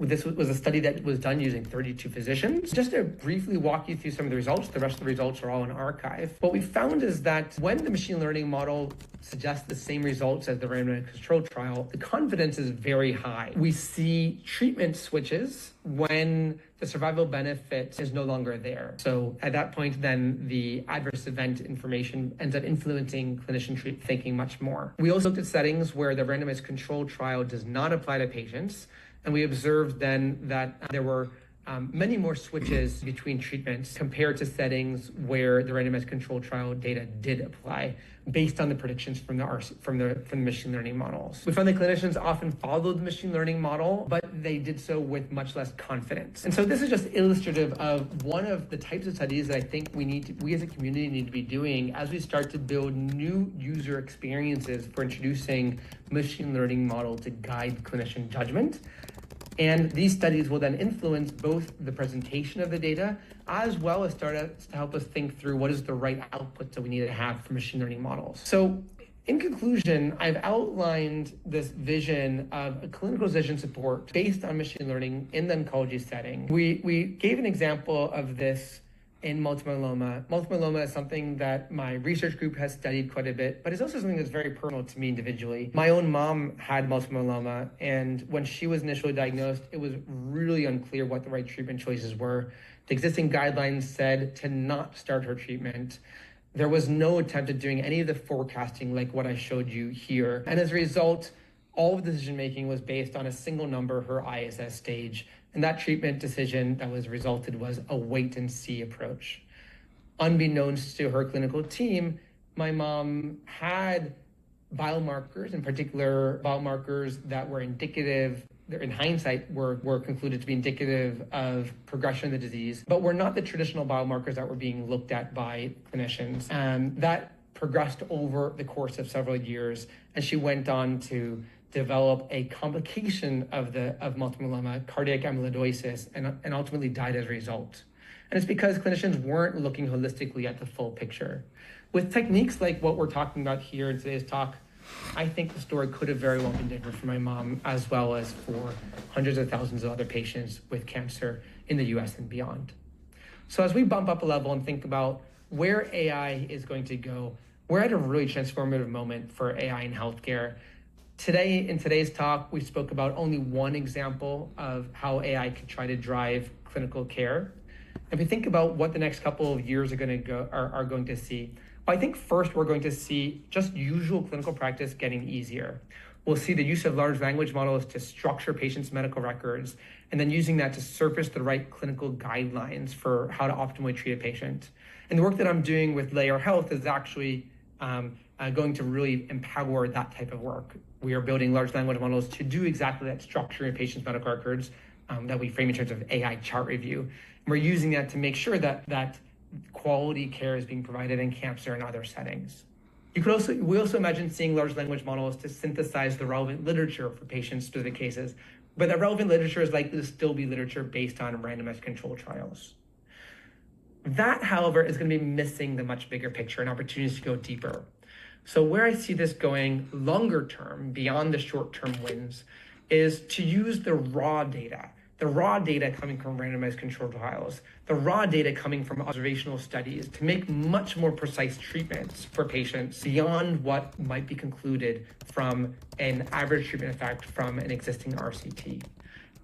This was a study that was done using 32 physicians. Just to briefly walk you through some of the results, the rest of the results are all in archive. What we found is that when the machine learning model suggests the same results as the randomized control trial, the confidence is very high. We see treatment switches when the survival benefit is no longer there. So at that point, then the adverse event information ends up influencing clinician thinking much more. We also looked at settings where the randomized control trial does not apply to patients. And we observed then that there were many more switches between treatments compared to settings where the randomized control trial data did apply based on the predictions from the machine learning models. We found that clinicians often followed the machine learning model, but they did so with much less confidence. And so this is just illustrative of one of the types of studies that I think we as a community need to be doing as we start to build new user experiences for introducing machine learning model to guide clinician judgment. And these studies will then influence both the presentation of the data as well as start to help us think through what is the right output that we need to have for machine learning models. So in conclusion, I've outlined this vision of a clinical decision support based on machine learning in the oncology setting. We gave an example of this in multiple myeloma. Multiple myeloma is something that my research group has studied quite a bit, but it's also something that's very personal to me individually. My own mom had multiple myeloma, and when she was initially diagnosed, it was really unclear what the right treatment choices were. The existing guidelines said to not start her treatment. There was no attempt at doing any of the forecasting like what I showed you here. And as a result, all of the decision-making was based on a single number, her ISS stage. And that treatment decision that was resulted was a wait and see approach. Unbeknownst to her clinical team, my mom had biomarkers, in particular biomarkers that were indicative, in hindsight, were concluded to be indicative of progression of the disease, but were not the traditional biomarkers that were being looked at by clinicians. That progressed over the course of several years, and she went on to develop a complication of multiple myeloma, cardiac amyloidosis, and ultimately died as a result. And it's because clinicians weren't looking holistically at the full picture. With techniques like what we're talking about here in today's talk, I think the story could have very well been different for my mom, as well as for hundreds of thousands of other patients with cancer in the US and beyond. So as we bump up a level and think about where AI is going to go, we're at a really transformative moment for AI in healthcare. Today, in today's talk, we spoke about only one example of how AI could try to drive clinical care. If we think about what the next couple of years are going to see, well, I think first we're going to see just usual clinical practice getting easier. We'll see the use of large language models to structure patients' medical records, and then using that to surface the right clinical guidelines for how to optimally treat a patient. And the work that I'm doing with Layer Health is actually going to really empower that type of work. We are building large language models to do exactly that, structuring patients' medical records that we frame in terms of AI chart review. And we're using that to make sure that quality care is being provided in cancer and other settings. We also imagine seeing large language models to synthesize the relevant literature for patient-specific cases, but that relevant literature is likely to still be literature based on randomized control trials. That, however, is going to be missing the much bigger picture and opportunities to go deeper. So where I see this going longer term, beyond the short-term wins, is to use the raw data coming from randomized controlled trials, the raw data coming from observational studies to make much more precise treatments for patients beyond what might be concluded from an average treatment effect from an existing RCT.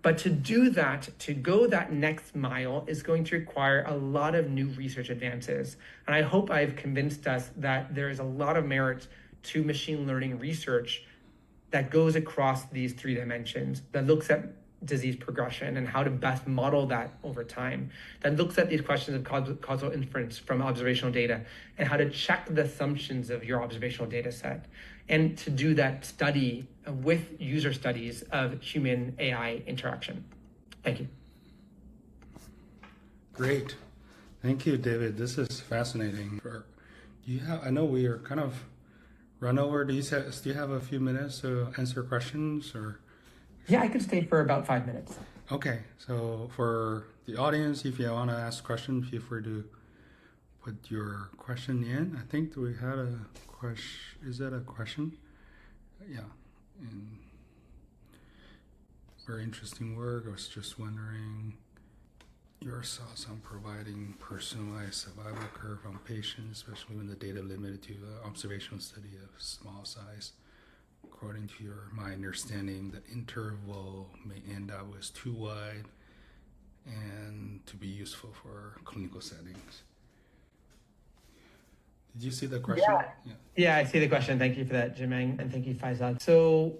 But to do that, to go that next mile, is going to require a lot of new research advances. And I hope I've convinced us that there is a lot of merit to machine learning research that goes across these three dimensions, that looks at disease progression and how to best model that over time, that looks at these questions of causal inference from observational data and how to check the assumptions of your observational data set, and to do that study with user studies of human AI interaction. Thank you. Great. Thank you, David. This is fascinating. I know we are kind of run over. Do you have a few minutes to answer questions or? Yeah, I could stay for about 5 minutes. Okay, so for the audience, if you want to ask questions, feel free to put your question in. I think we had a question. Is that a question? Yeah. And very interesting work. I was just wondering your thoughts on providing personalized survival curve on patients, especially when the data limited to an observational study of small size. According to my understanding, the interval may end up as too wide and to be useful for clinical settings. Did you see the question? Yeah, I see the question. Thank you for that, Jimeng, and thank you, Faisal. So,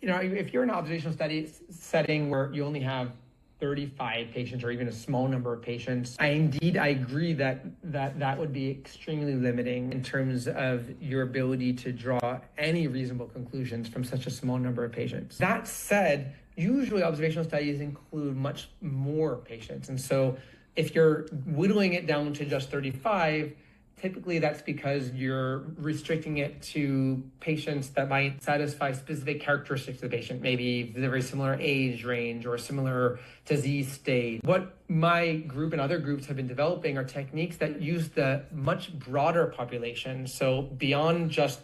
if you're in an observational study setting where you only have 35 patients or even a small number of patients, I agree that would be extremely limiting in terms of your ability to draw any reasonable conclusions from such a small number of patients. That said, usually observational studies include much more patients. And so if you're whittling it down to just 35, typically that's because you're restricting it to patients that might satisfy specific characteristics of the patient, maybe the very similar age range or similar disease state. What my group and other groups have been developing are techniques that use the much broader population. So beyond just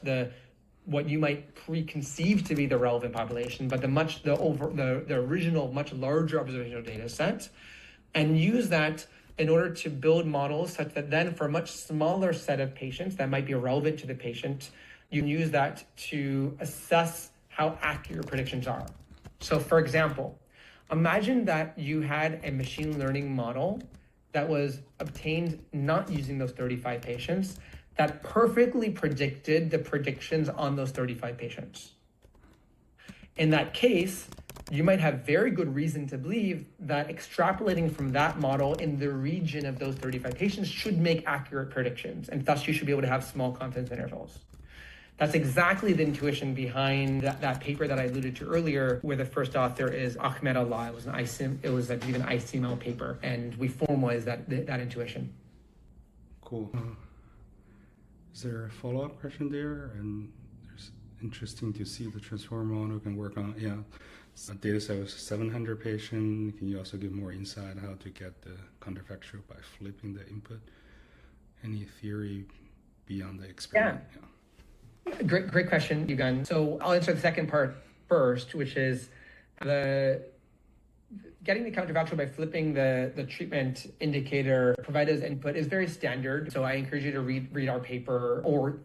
what you might preconceive to be the relevant population, but the original much larger observational data set, and use that in order to build models such that then for a much smaller set of patients that might be relevant to the patient, you can use that to assess how accurate predictions are. So for example, imagine that you had a machine learning model that was obtained not using those 35 patients that perfectly predicted the predictions on those 35 patients. In that case, you might have very good reason to believe that extrapolating from that model in the region of those 35 patients should make accurate predictions, and thus you should be able to have small confidence intervals. That's exactly the intuition behind that paper that I alluded to earlier, where the first author is Ahmed Allah. It was I believe, an ICML paper, and we formalized that intuition. Cool. Is there a follow-up question there? And it's interesting to see the transformer model can work on. Yeah. A data set was 700 patients. Can you also give more insight how to get the counterfactual by flipping the input? Any theory beyond the experiment? Yeah. Great question, Yugan. So I'll answer the second part first, which is getting the counterfactual by flipping the treatment indicator provided as input is very standard. So I encourage you to read our paper or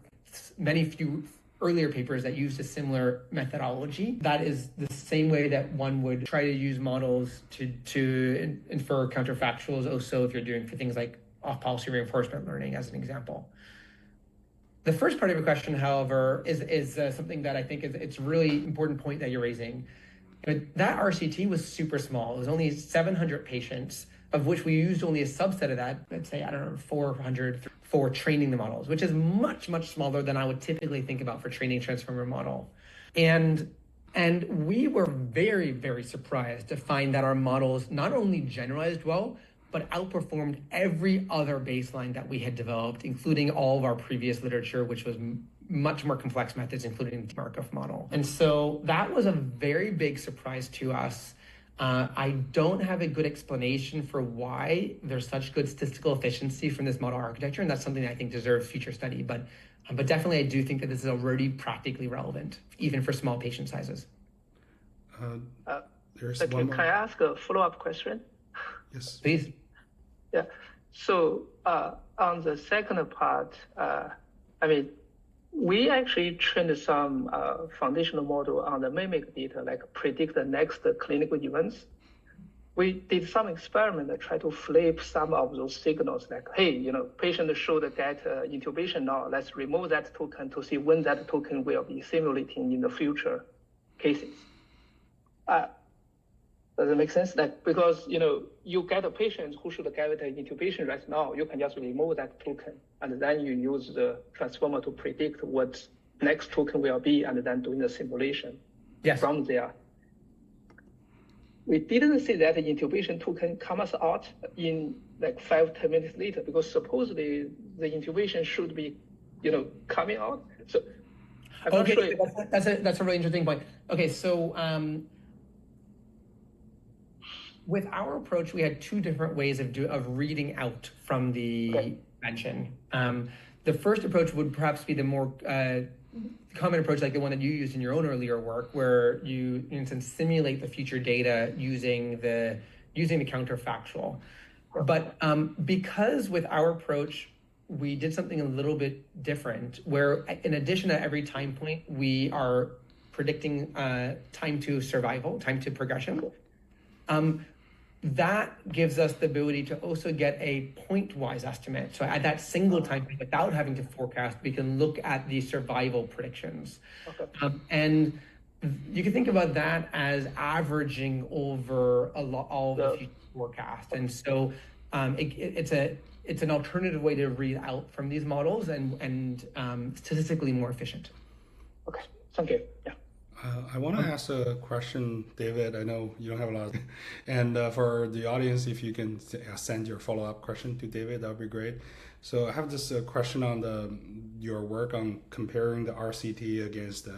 earlier papers that used a similar methodology. That is the same way that one would try to use models to infer counterfactuals. Also, if you're doing for things like off-policy reinforcement learning, as an example. The first part of your question, however, is something that I think it's a really important point that you're raising. That RCT was super small. It was only 700 patients, of which we used only a subset of that, let's say, 400 for training the models, which is much, much smaller than I would typically think about for training a transformer model. And we were very, very surprised to find that our models not only generalized well, but outperformed every other baseline that we had developed, including all of our previous literature, which was much more complex methods, including the Markov model. And so that was a very big surprise to us. I don't have a good explanation for why there's such good statistical efficiency from this model architecture, and that's something that I think deserves future study. But definitely, I do think that this is already practically relevant, even for small patient sizes. There's okay, one more. can I ask a follow-up question? Yes. Please. Yeah. So on the second part, I mean, we actually trained some foundational model on the mimic data, like predict the next clinical events. We did some experiment that try to flip some of those signals, like, hey, you know, patient should get intubation now. Let's remove that token to see when that token will be simulating in the future cases. Does it make sense? Like, because, you know, you get a patient who should get an intubation right now, you can just remove that token, and then you use the transformer to predict what next token will be, and then doing the simulation from there. We didn't see that the intubation token comes out in like 5-10 minutes later, because supposedly the intubation should be, you know, coming out. So I'm not sure. That's a really interesting point. Okay, so with our approach, we had two different ways of reading out from the mention. The first approach would perhaps be the more common approach, like the one that you used in your own earlier work, where you, in a sense, simulate the future data using the counterfactual. But because with our approach, we did something a little bit different, where in addition to every time point, we are predicting time to survival, time to progression. That gives us the ability to also get a point-wise estimate. So at that single time point, without having to forecast, we can look at the survival predictions. And you can think about that as averaging over all the future forecast. And so it's an alternative way to read out from these models and statistically more efficient. Okay, thank you. Yeah. I want to ask a question, David. I know you don't have a lot. And for the audience, if you can send your follow-up question to David, that would be great. So I have this question on your work on comparing the RCT against the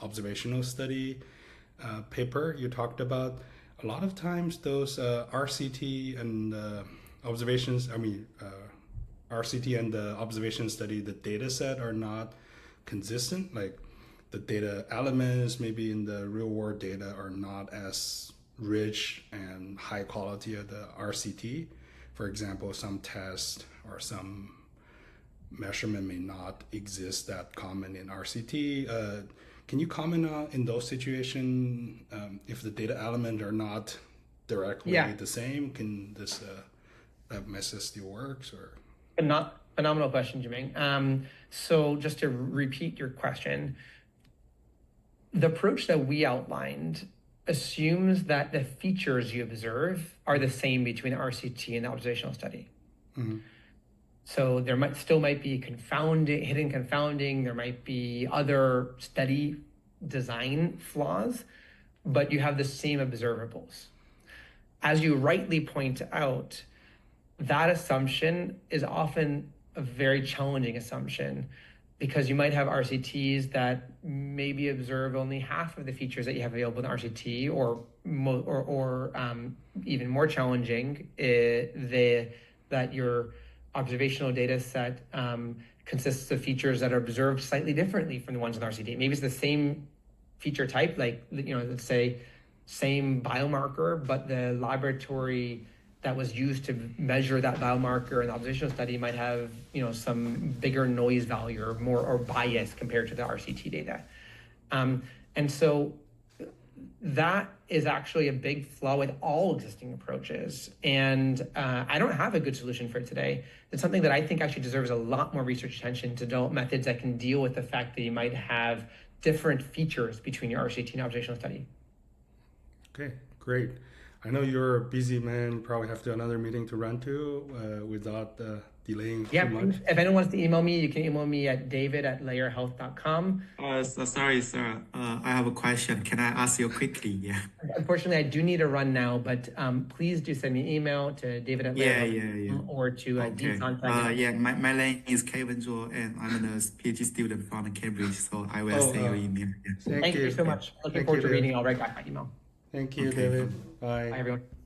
observational study paper you talked about. A lot of times those RCT and observations, RCT and the observation study, the data set are not consistent. Like, the data elements maybe in the real world data are not as rich and high quality of the RCT. For example, some test or some measurement may not exist that common in RCT. Can you comment on, in those situations, if the data element are not directly the same, can this message still works? Or phenomenal question, Jiming. So just to repeat your question, the approach that we outlined assumes that the features you observe are the same between the RCT and the observational study. Mm-hmm. So there might be hidden confounding, there might be other study design flaws, but you have the same observables. As you rightly point out, that assumption is often a very challenging assumption, because you might have RCTs that maybe observe only half of the features that you have available in RCT, or even more challenging, that your observational data set consists of features that are observed slightly differently from the ones in RCT. Maybe it's the same feature type, like, let's say same biomarker, but the laboratory that was used to measure that biomarker in the observational study might have, some bigger noise value or more or bias compared to the RCT data. And so that is actually a big flaw with all existing approaches. And I don't have a good solution for it today. It's something that I think actually deserves a lot more research attention to develop methods that can deal with the fact that you might have different features between your RCT and observational study. Okay, great. I know you're a busy man, you probably have to another meeting to run to without delaying too much. If anyone wants to email me, you can email me at david@layerhealth.com. Sorry, sir. I have a question. Can I ask you quickly? Yeah. Unfortunately, I do need to run now, but please do send me an email to david@layerhealth.com or to Sontag. Yeah, my name is Kevin Zhou, and I'm a PhD student from Cambridge, so I will send you email. Yeah. Thank you so much. Looking forward to reading. I'll write back my email. Thank you, Okay. David. Bye. Bye, everyone.